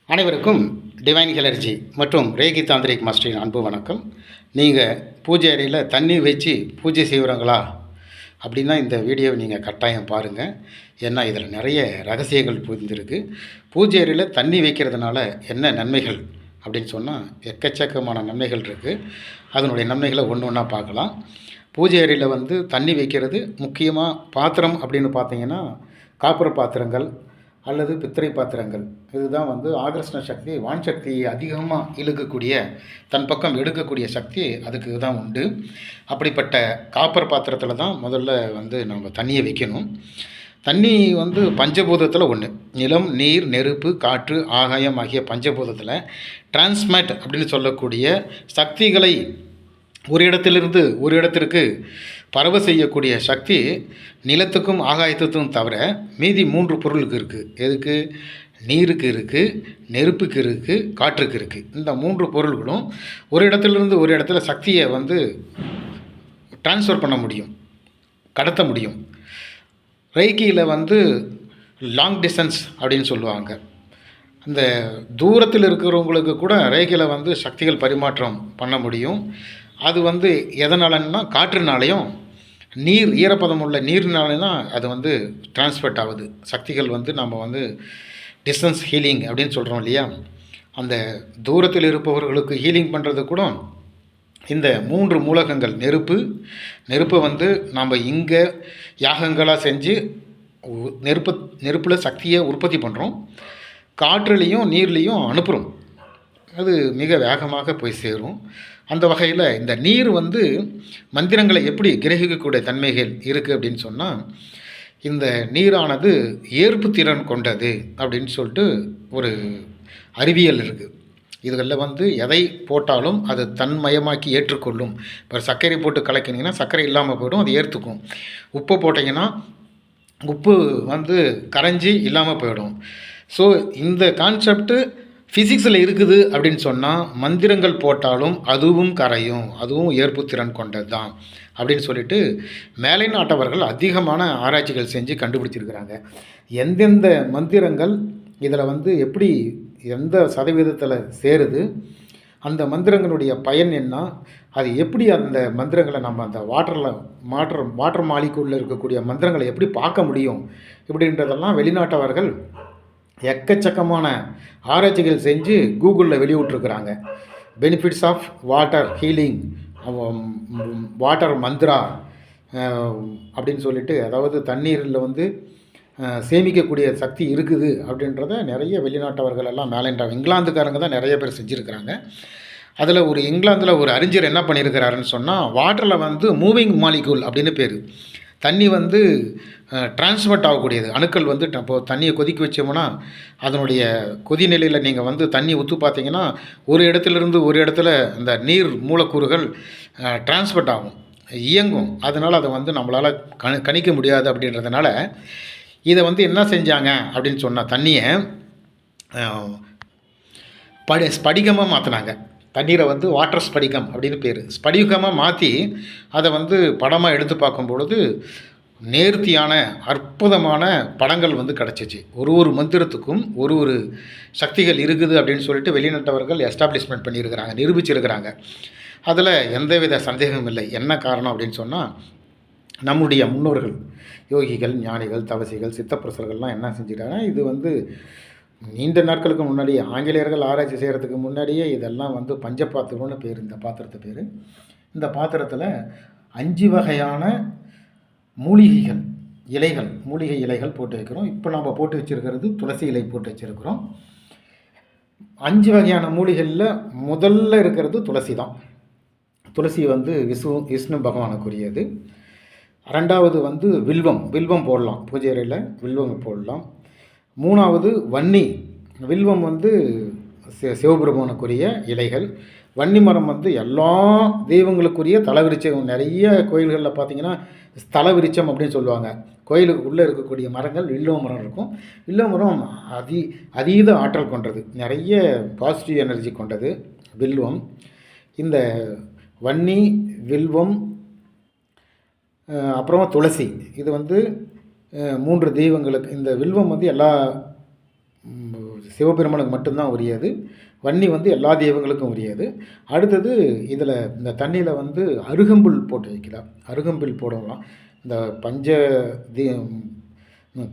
அனைவருக்கும் டிவைன் ஹெலர்ஜி மற்றும் ரேகி தாந்திரிக் மாஸ்டரின் அன்பு வணக்கம். நீங்கள் பூஜை அறையில் தண்ணி வச்சு பூஜை செய்கிறவங்களா அப்படின்னா இந்த வீடியோவை நீங்கள் கட்டாயம் பாருங்கள். ஏன்னா இதில் நிறைய ரகசியங்கள் புரிந்திருக்கு. பூஜை அறையில் தண்ணி வைக்கிறதுனால என்ன நன்மைகள் அப்படின்னு சொன்னால் எக்கச்சக்கமான நன்மைகள் இருக்குது. அதனுடைய நன்மைகளை ஒன்று ஒன்றா பார்க்கலாம். பூஜை அறையில் தண்ணி வைக்கிறது முக்கியமாக பாத்திரம் அப்படின்னு பார்த்தீங்கன்னா காப்பர் பாத்திரங்கள் அல்லது பித்திரை பாத்திரங்கள். இதுதான் ஆகர்ஷண சக்தி, வான் சக்தியை அதிகமாக இழுக்கக்கூடிய, தன் பக்கம் எடுக்கக்கூடிய சக்தி அதுக்கு தான் உண்டு. அப்படிப்பட்ட காப்பர் பாத்திரத்தில் தான் முதல்ல நம்ம தண்ணியை வைக்கணும். தண்ணி பஞ்சபூதத்தில் ஒன்று. நிலம், நீர், நெருப்பு, காற்று, ஆகாயம் ஆகிய பஞ்சபூதத்தில் டிரான்ஸ்மேட் அப்படின்னு சொல்லக்கூடிய சக்திகளை ஒரு இடத்திலிருந்து ஒரு இடத்திற்கு பரவ செய்யக்கூடிய சக்தி நிலத்துக்கும் ஆகாயத்துக்கும் தவிர மீதி 3 பொருளுக்கு இருக்குது. எதுக்கு? நீருக்கு இருக்குது, நெருப்புக்கு இருக்குது, காற்றுக்கு இருக்குது. இந்த 3 பொருள்களும் ஒரு இடத்துலேருந்து ஒரு இடத்துல சக்தியை ட்ரான்ஸ்ஃபர் பண்ண முடியும், கடத்த முடியும். ரேக்கியில் லாங் டிஸ்டன்ஸ் அப்படின்னு சொல்லுவாங்க. அந்த தூரத்தில் இருக்கிறவங்களுக்கு கூட ரேக்கியில் சக்திகள் பரிமாற்றம் பண்ண முடியும். அது எதனாலன்னா காற்றுனாலையும் நீர், ஈரப்பதம் உள்ள நீர்னாலையும் தான் அது டிரான்ஸ்பர்ட் ஆகுது. சக்திகள் நம்ம டிஸ்டன்ஸ் ஹீலிங் அப்படின்னு சொல்கிறோம் இல்லையா? அந்த தூரத்தில் இருப்பவர்களுக்கு ஹீலிங் பண்ணுறது கூட இந்த 3 மூலகங்கள். நெருப்பை நாம் இங்கே யாகங்களாக செஞ்சு நெருப்பில் சக்தியை உற்பத்தி பண்ணுறோம். காற்றுலேயும் நீர்லேயும் அனுப்புகிறோம். அது மிக வேகமாக போய் சேரும். அந்த வகையில் இந்த நீர் மந்திரங்களை எப்படி கிரகிக்கக்கூடிய தன்மைகள் இருக்குது அப்படின்னு சொன்னால், இந்த நீரானது ஏற்பு திறன் கொண்டது அப்படின்னு சொல்லிட்டு ஒரு அறிவியல் இருக்குது. இதுகளில் எதை போட்டாலும் அது தன்மயமாக்கி ஏற்றுக்கொள்ளும். இப்போ சர்க்கரை போட்டு கலக்கினீங்கன்னா சர்க்கரை இல்லாமல் போய்டும், அது ஏற்றுக்கும். உப்பு போட்டிங்கன்னா உப்பு கரைஞ்சி இல்லாமல் போயிடும். ஸோ இந்த கான்செப்ட்டு ஃபிசிக்ஸில் இருக்குது அப்படின்னு சொன்னால் மந்திரங்கள் போட்டாலும் அதுவும் கரையும், அதுவும் ஏற்புத்திறன் கொண்டது தான் அப்படின்னு சொல்லிட்டு மேலை நாட்டவர்கள் அதிகமான ஆராய்ச்சிகள் செஞ்சு கண்டுபிடிச்சிருக்கிறாங்க. எந்தெந்த மந்திரங்கள் இதில் எப்படி எந்த சதவீதத்தில் சேருது, அந்த மந்திரங்களுடைய பயன் என்ன, அது எப்படி அந்த மந்திரங்களை நம்ம அந்த வாட்டர் மாலிகுலில் இருக்கக்கூடிய மந்திரங்களை எப்படி பார்க்க முடியும், இப்படின்றதெல்லாம் வெளிநாட்டவர்கள் எக்கச்சக்கமான ஆராய்ச்சிகள் செஞ்சு கூகுளில் வெளியிட்ருக்கிறாங்க. Benefits of water healing, water mantra அப்படின்னு சொல்லிட்டு, அதாவது தண்ணீரில் சேமிக்கக்கூடிய சக்தி இருக்குது அப்படின்றத நிறைய வெளிநாட்டவர்கள் எல்லாம் இங்கிலாந்துக்காரங்க தான் நிறைய பேர் செஞ்சுருக்கிறாங்க. அதில் இங்கிலாந்தில் ஒரு அறிஞர் என்ன பண்ணியிருக்கிறாருன்னு சொன்னால், வாட்டரில் மூவிங் மாலிகூல் அப்படின்னு பேர். தண்ணி டிரான்ஸ்பர்ட் ஆகக்கூடியது. அணுக்கள் இப்போது தண்ணியை கொதிக்க வச்சோம்னா அதனுடைய கொதிநிலையில் நீங்கள் தண்ணி ஊற்றி பார்த்தீங்கன்னா ஒரு இடத்துலேருந்து ஒரு இடத்துல இந்த நீர் மூலக்கூறுகள் டிரான்ஸ்பர்ட் ஆகும், இயங்கும். அதனால் அதை நம்மளால் கணிக்க முடியாது. அப்படின்றதுனால இதை என்ன செஞ்சாங்க அப்படின்னு சொன்னால், தண்ணியை ஸ்படிகமாக மாற்றினாங்க. தண்ணீரை வாட்டர் ஸ்படிகம் அப்படின்னு பேர். ஸ்படிகமாக மாற்றி அதை படமாக எடுத்து பார்க்கும் பொழுது நேர்த்தியான அற்புதமான படங்கள் கிடச்சிச்சு. ஒரு மந்திரத்துக்கும் ஒரு சக்திகள் இருக்குது அப்படின்னு சொல்லிட்டு வெளிநாட்டவர்கள் எஸ்டாப்ளிஷ்மெண்ட் பண்ணியிருக்கிறாங்க, நிரூபிச்சிருக்கிறாங்க. அதில் எந்தவித சந்தேகமும் இல்லை. என்ன காரணம் அப்படின்னு சொன்னால், நம்முடைய முன்னோர்கள் யோகிகள், ஞானிகள், தவசிகள், சித்தப்புருஷர்கள்லாம் என்ன செஞ்சிட்டாங்கன்னா, இது நீண்ட நாட்களுக்கு முன்னாடியே ஆங்கிலேயர்கள் ஆராய்ச்சி செய்கிறதுக்கு முன்னாடியே இதெல்லாம் பஞ்சபாத்திரம்னு பேர். இந்த பாத்திரத்து பேர். இந்த பாத்திரத்தில் 5 வகையான மூலிகை இலைகள் போட்டு வைக்கிறோம். இப்போ நம்ம போட்டு வச்சுருக்கிறது துளசி இலை போட்டு வச்சுருக்கிறோம். 5 வகையான மூலிகையில் முதல்ல இருக்கிறது துளசி தான். துளசி விஷ்ணு பகவானுக்குரியது. 2வது வில்வம் போடலாம், பூஜை அறையில் வில்வம் போடலாம். 3வது வன்னி. வில்வம் சிவபெருமானுக்குரிய இலைகள். வன்னி மரம் எல்லா தெய்வங்களுக்குரிய தலவிருச்சம். நிறைய கோயில்களில் பார்த்திங்கன்னா ஸ்தலவிருச்சம் அப்படின்னு சொல்லுவாங்க. கோயிலுக்கு உள்ளே இருக்கக்கூடிய மரங்கள் வில்வ மரம் இருக்கும். வில்வ மரம் அதீத ஆற்றல் கொண்டது, நிறைய பாசிட்டிவ் எனர்ஜி கொண்டது வில்வம். இந்த வன்னி, வில்வம், அப்புறம் துளசி, இது 3 தெய்வங்களுக்கு. இந்த வில்வம் எல்லா சிவபெருமானுக்கு மட்டும்தான் உரியது. வன்னி வந்து எல்லா தெய்வங்களுக்கும் உரியது. அடுத்தது இதில் இந்த தண்ணியில் வந்து அருகம்புல் போட்டு வைக்கலாம். அருகம்புல் போடலாம். இந்த பஞ்ச தி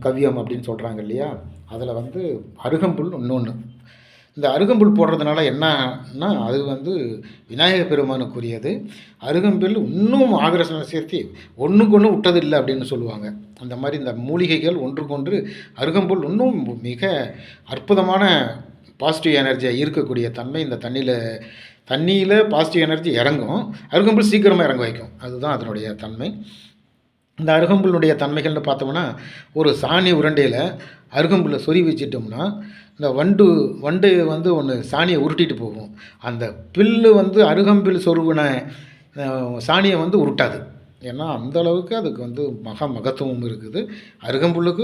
கவ்யம் அப்படின்னு சொல்கிறாங்க இல்லையா, அதில் வந்து அருகம்புல் இன்னொன்று. இந்த அருகம்புல் போடுறதுனால என்னன்னா, அது வந்து விநாயகர் பெருமானுக்குரியது. அருகம்புல் இன்னும் ஆகர்ஷண சேர்த்தி ஒன்றுக்கு ஒன்று விட்டதில்லை அப்படின்னு சொல்லுவாங்க. அந்த மாதிரி இந்த மூலிகைகள் ஒன்றுக்கொன்று அருகம்புல் இன்னும் மிக அற்புதமான பாசிட்டிவ் எனர்ஜியை ஈர்க்கக்கூடிய தன்மை இந்த தண்ணியில் பாசிட்டிவ் எனர்ஜி இறங்கும். அருகம்புல் சீக்கிரமாக இறங்க வைக்கும். அதுதான் அதனுடைய தன்மை. இந்த அருகம்புல்லுடைய தன்மைகள்னு பார்த்தோம்னா, ஒரு சாணி உருண்டையில் அருகம்புல்லை சொருவி வச்சிட்டோம்னா, இந்த வண்டு வந்து ஒன்று சாணியை உருட்டிட்டு போகும். அந்த பில்லு வந்து அருகம்பில் சொருவின சாணியை வந்து உருட்டாது. ஏன்னா அந்தளவுக்கு அதுக்கு வந்து மகத்துவம் இருக்குது. அருகம்புல்லுக்கு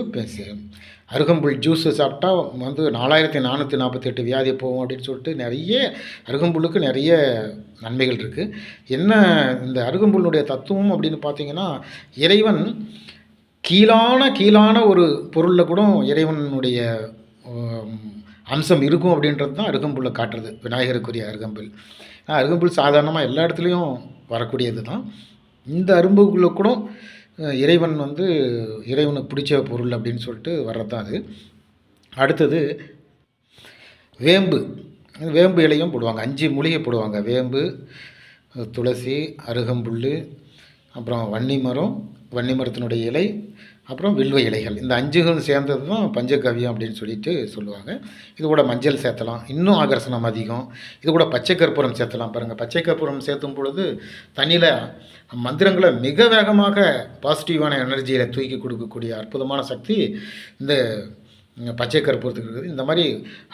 அருகம்புல் ஜூஸு சாப்பிட்டா வந்து 4448 வியாதி போகும் அப்படின்னு சொல்லிட்டு நிறைய அருகம்புல்லுக்கு நிறைய நன்மைகள் இருக்குது. என்ன இந்த அருகம்புல்லுடைய தத்துவம் அப்படின்னு பார்த்தீங்கன்னா, இறைவன் கீழான ஒரு பொருளில் கூட இறைவனுடைய அம்சம் இருக்கும் அப்படின்றது தான் அருகம்புல்லை காட்டுறது. விநாயகருக்குரிய அருகம்புல். அருகம்புல் சாதாரணமாக எல்லா இடத்துலையும் வரக்கூடியது தான். இந்த அரும்புக்குள்ளே கூட இறைவன் வந்து இறைவனுக்கு பிடிச்ச பொருள் அப்படின்னு சொல்லிட்டு வர்றது தான் அது. அடுத்தது வேம்பு இலையும் போடுவாங்க. 5 மூலிகை போடுவாங்க. வேம்பு, துளசி, அருகம்புல், அப்புறம் வன்னி மரத்தினுடைய இலை, அப்புறம் வில்வ இலைகள். இந்த 5களும் சேர்ந்தது தான் பஞ்சகவ்யம் அப்படின்னு சொல்லிட்டு சொல்லுவாங்க. இது கூட மஞ்சள் சேர்த்தலாம், இன்னும் ஆகர்ஷணம் அதிகம். இது கூட பச்சை கற்பூரம் சேர்த்தலாம். பாருங்கள், பச்சை கற்பூரம் சேர்த்தும் பொழுது தண்ணியில் மந்திரங்களை மிக வேகமாக பாசிட்டிவான எனர்ஜியில் தூக்கி கொடுக்கக்கூடிய அற்புதமான சக்தி இந்த பச்சை கற்பூரத்துக்கு இருக்குது. இந்த மாதிரி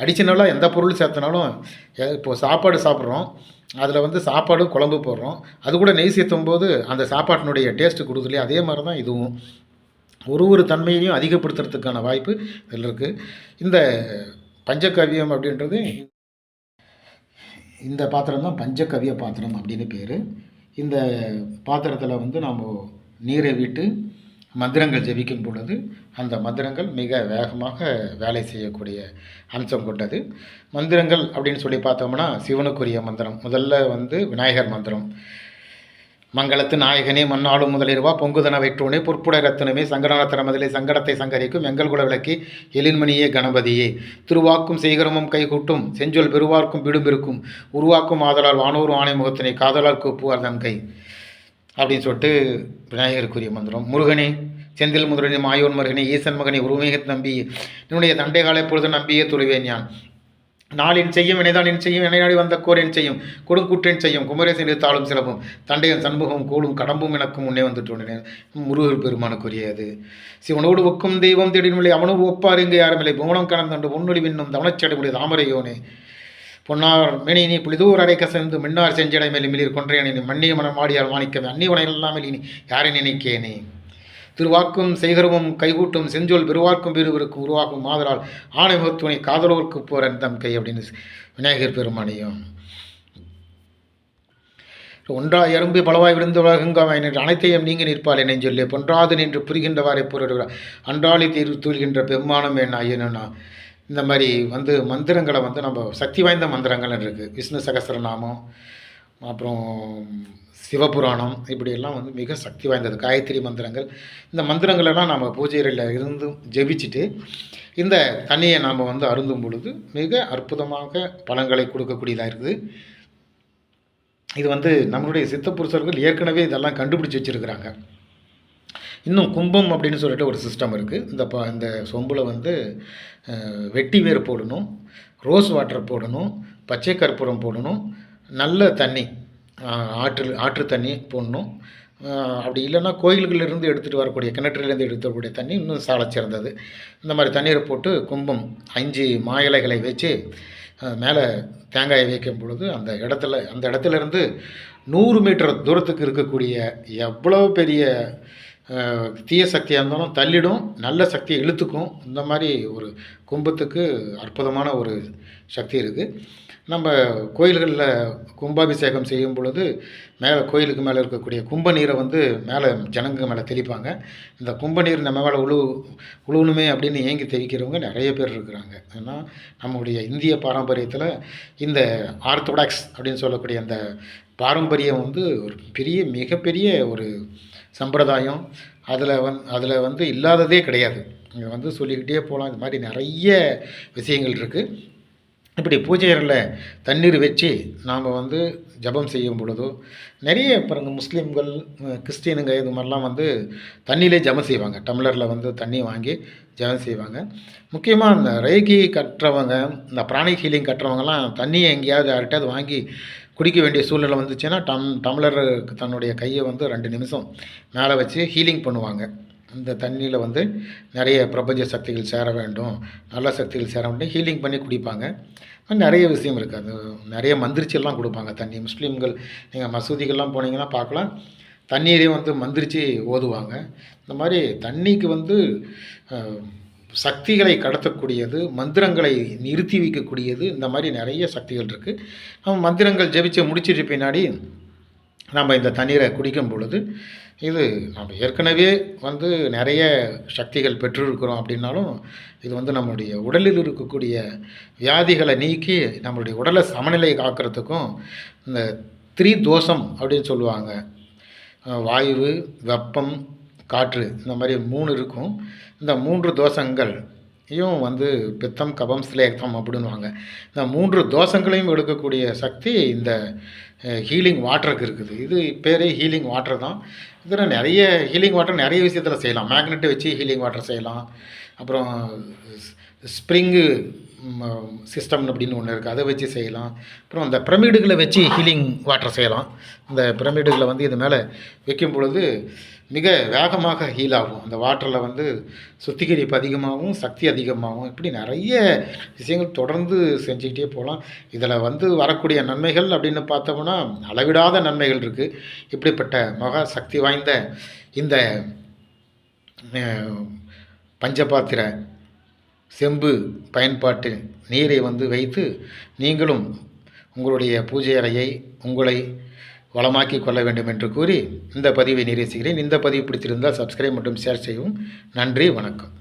அடிஷனலாக எந்த பொருள் சேர்த்தனாலும், இப்போது சாப்பாடு சாப்பிட்றோம், அதில் வந்து சாப்பாடு குழம்பு போடுறோம், அது கூட நெய் சேர்த்தும் போது அந்த சாப்பாட்டினுடைய டேஸ்ட்டு கொடுக்குது. அதே மாதிரி தான் இதுவும் ஒரு தன்மையையும் அதிகப்படுத்துறதுக்கான வாய்ப்பு இதில் இருக்குது. இந்த பஞ்சகவ்யம் அப்படின்றது இந்த பாத்திரம் தான் பஞ்சகவ்ய பாத்திரம் அப்படின்னு பேர். இந்த பாத்திரத்தில் வந்து நாம் நீரை விட்டு மந்திரங்கள் ஜெபிக்கும் பொழுது அந்த மந்திரங்கள் மிக வேகமாக வேலை செய்யக்கூடிய அம்சம் கொண்டது. மந்திரங்கள் அப்படின்னு சொல்லி பார்த்தோம்னா, சிவனுக்குரிய மந்திரம் முதல்ல வந்து விநாயகர் மந்திரம். மங்களத்து நாயகனே மண்ணாளும் முதலிருவா பொங்குதன வைற்றோனே பொற்புடை ரத்தனமே சங்கடநத்தன மதிலை சங்கடத்தை சங்கரிக்கும் எங்கள் குல விளக்கி எழின்மணியே கணபதியே. திருவாக்கும் செய்கரமும் கைகூட்டும் செஞ்சொல் பெருவார்க்கும் பிடும்பிருக்கும் உருவாக்கும் ஆதலால் வானோர் ஆணை முகத்தினை காதலால் கூப்புவார் தன் கை அப்படின்னு சொல்லிட்டு விநாயகருக்குரிய மந்திரம். முருகனே செந்தில் முதலனே மாயோன் மருகனே ஈசன் மகனே உருவமேக நம்பி என்னுடைய தண்டை காலை பொழுது நம்பியே துறைவேன் யான். நாளின் செய்யும் வினைதான் என் செய்யும் என நாடி வந்த கோர் என் செய்யும் கொடுங்குற்றேன் செய்யும் குமரேசன் தாளும் சிலவும் தண்டையன் சண்முகம் கூடும் கடம்பும் எனக்கும் முன்னே வந்துட்டோனேன். முருகர் பெருமானுக்குரியது. சிவனோடு ஒக்கும் தெய்வம் தேடினுள்ளே அவனோடு ஒப்பார் இங்கே யாருமில்லை புவனம் கடந்தண்டு பொன்னொழி விண்ணும் தவனச்சடைமுடைய தாமரையோனே. பொன்னார் மேனி புலிதூர் அரை கசந்து மின்னார் செஞ்சடை மேலே மிளிர் கொன்றையனை மன்னிய மனம் மாடியால் மாணிக்கவே அந்நியவனை இல்லாமல் இனி யாரை நினைக்கேனே. திருவாக்கும் செய்கரமும் கைகூட்டும் செஞ்சொல் பெருவாக்கும் பெருவருக்கும் உருவாக்கும் மாதலால் ஆணை முகத்துணை காதலோருக்கு போகிறன் தம் கை அப்படின்னு விநாயகர் பெருமானையும். ஒன்றாய் அரும்பி பலவாய் விழுந்து உலகங்காய் நின்று அனைத்தையும் நீங்கி நிற்பால் என்னை சொல்லி பொன்றாது நின்று புரிகின்றவாரை பொருள்கிறார் அன்றாளி தீர்வு தூள்கின்ற பெருமானம் என்ன ஐயனா. இந்த மாதிரி வந்து மந்திரங்களை வந்து நம்ம சக்தி வாய்ந்த மந்திரங்கள் இருக்குது. விஷ்ணு சகஸ்ரநாமம், அப்புறம் சிவபுராணம், இப்படியெல்லாம் வந்து மிக சக்தி வாய்ந்தது. காயத்ரி மந்திரங்கள். இந்த மந்திரங்களெல்லாம் நம்ம பூஜையில் இருந்து ஜெபிச்சுட்டு இந்த தண்ணியை நாம் வந்து அருந்தும் பொழுது மிக அற்புதமாக பலன்களை கொடுக்கக்கூடியதாக இருக்குது. இது வந்து நம்மளுடைய சித்தப்புருஷர்கள் ஏற்கனவே இதெல்லாம் கண்டுபிடிச்சி வச்சுருக்கிறாங்க. இன்னும் கும்பம் அப்படின்னு சொல்லிட்டு ஒரு சிஸ்டம் இருக்குது. இந்த சொம்பில் வந்து வெட்டி வேர் போடணும், ரோஸ் வாட்டர் போடணும், பச்சை கற்பூரம் போடணும், நல்ல தண்ணி ஆற்று தண்ணி போடணும். அப்படி இல்லைன்னா கோயில்களிலிருந்து எடுத்துகிட்டு வரக்கூடிய கிணற்றிலேருந்து எடுத்து வரக்கூடிய தண்ணி இன்னும் சால சிறந்தது. இந்த மாதிரி தண்ணீரை போட்டு கும்பம் 5 மா இலைகளை வச்சு மேலே தேங்காயை வைக்கும் பொழுது அந்த இடத்துலேருந்து 100 மீட்டர் தூரத்துக்கு இருக்கக்கூடிய எவ்வளோ பெரிய தீய சக்தியாக இருந்தாலும் தள்ளிடும், நல்ல சக்தியை இழுத்துக்கும். இந்த மாதிரி ஒரு கும்பத்துக்கு அற்புதமான ஒரு சக்தி இருக்குது. நம்ம கோயில்களில் கும்பாபிஷேகம் செய்யும் பொழுது மேலே கோயிலுக்கு மேலே இருக்கக்கூடிய கும்ப நீரை வந்து மேலே ஜனங்க மேலே தெளிப்பாங்க. இந்த கும்ப நீர் நம்ம மேலே உழுவணுமே அப்படின்னு ஏங்கி தெவிக்கிறவங்க நிறைய பேர் இருக்கிறாங்க. ஏன்னா நம்முடைய இந்திய பாரம்பரியத்தில் இந்த ஆர்த்தடாக்ஸ் அப்படின்னு சொல்லக்கூடிய அந்த பாரம்பரியம் வந்து ஒரு மிகப்பெரிய ஒரு சம்பிரதாயம். அதில் வந்து இல்லாததே கிடையாது. இங்கே வந்து சொல்லிக்கிட்டே போகலாம். இது மாதிரி நிறைய விஷயங்கள் இருக்குது. இப்படி பூஜை அறையில் தண்ணீர் வச்சு நாம் வந்து ஜபம் செய்யும் பொழுதோ நிறைய பாருங்க முஸ்லீம்கள், கிறிஸ்டினுங்க இது மாதிரிலாம் வந்து தண்ணியிலே ஜபம் செய்வாங்க. டம்ளரில் வந்து தண்ணி வாங்கி ஜபம் செய்வாங்க. முக்கியமாக இந்த ரேகி கட்டுறவங்க, இந்த பிராணிக் ஹீலிங் கட்டுறவங்கலாம் தண்ணியை எங்கேயாவது யார்கிட்டயாவது வாங்கி குடிக்க வேண்டிய சூழ்நிலை வந்துச்சுன்னா டம்ளர் தன்னுடைய கையை வந்து 2 நிமிஷம் மேலே வச்சு ஹீலிங் பண்ணுவாங்க. அந்த தண்ணியில் வந்து நிறைய பிரபஞ்ச சக்திகள் சேர வேண்டும், நல்ல சக்திகள் சேர வேண்டும், ஹீலிங் பண்ணி குடிப்பாங்க. நிறைய விஷயம் இருக்குது. அது நிறைய மந்திரிச்செல்லாம் கொடுப்பாங்க தண்ணி. முஸ்லீம்கள் நீங்கள் மசூதிகள்லாம் போனீங்கன்னா பார்க்கலாம், தண்ணீரையும் வந்து மந்திரிச்சு ஓதுவாங்க. இந்த மாதிரி தண்ணிக்கு வந்து சக்திகளை கடத்தக்கூடியது, மந்திரங்களை நிறுத்தி வைக்கக்கூடியது, இந்த மாதிரி நிறைய சக்திகள் இருக்குது. நம்ம மந்திரங்கள் ஜெபிச்சு முடிச்சிட்டு பின்னாடி நம்ம இந்த தண்ணீரை குடிக்கும் பொழுது இது நம்ம ஏற்கனவே வந்து நிறைய சக்திகள் பெற்றிருக்கிறோம் அப்படின்னாலும் இது வந்து நம்மளுடைய உடலில் இருக்கக்கூடிய வியாதிகளை நீக்கி நம்மளுடைய உடலை சமநிலை காக்கிறதுக்கும் இந்த 3 தோஷம் அப்படின்னு சொல்லுவாங்க. வாயு, வெப்பம், காற்று, இந்த மாதிரி 3 இருக்கும். இந்த 3 தோஷங்களையும் வந்து பித்தம், கபம், சிலேக்தம் அப்படின்வாங்க. இந்த 3 தோஷங்களையும் எடுக்கக்கூடிய சக்தி இந்த ஹீலிங் வாட்டருக்கு இருக்குது. இது பேரே ஹீலிங் வாட்டர் தான். இதில் நிறைய ஹீலிங் வாட்டர் நிறைய விஷயத்தில் செய்யலாம். மேக்னெட்டை வச்சு ஹீலிங் வாட்டர் செய்யலாம். அப்புறம் ஸ்ப்ரிங்கு சிஸ்டம் அப்படின்னு ஒன்று இருக்குது, அதை வச்சு செய்யலாம். அப்புறம் அந்த பிரமிடுகளை வச்சு ஹீலிங் வாட்டர் செய்யலாம். இந்த பிரமிடுகளை வந்து இது மேலே வைக்கும் பொழுது மிக வேகமாக ஹீல் ஆகும். அந்த வாட்டரில் வந்து சுத்திகரிப்பு அதிகமாகவும் சக்தி அதிகமாகவும், இப்படி நிறைய விஷயங்கள் தொடர்ந்து செஞ்சுக்கிட்டே போகலாம். இதில் வந்து வரக்கூடிய நன்மைகள் அப்படின்னு பார்த்தோம்னா அளவிடாத நன்மைகள் இருக்குது. இப்படிப்பட்ட மகா சக்தி வாய்ந்த இந்த பஞ்சபாத்திர செம்பு பயன்பாட்டு நீரை வந்து வைத்து நீங்களும் உங்களுடைய பூஜை அறையை உங்களை வளமாக்கி கொள்ள வேண்டும் என்று கூறி இந்த பதிவை நிறைவு செய்கிறேன். இந்த பதிவு பிடித்திருந்தால் சப்ஸ்கிரைப் மற்றும் ஷேர் செய்யவும். நன்றி, வணக்கம்.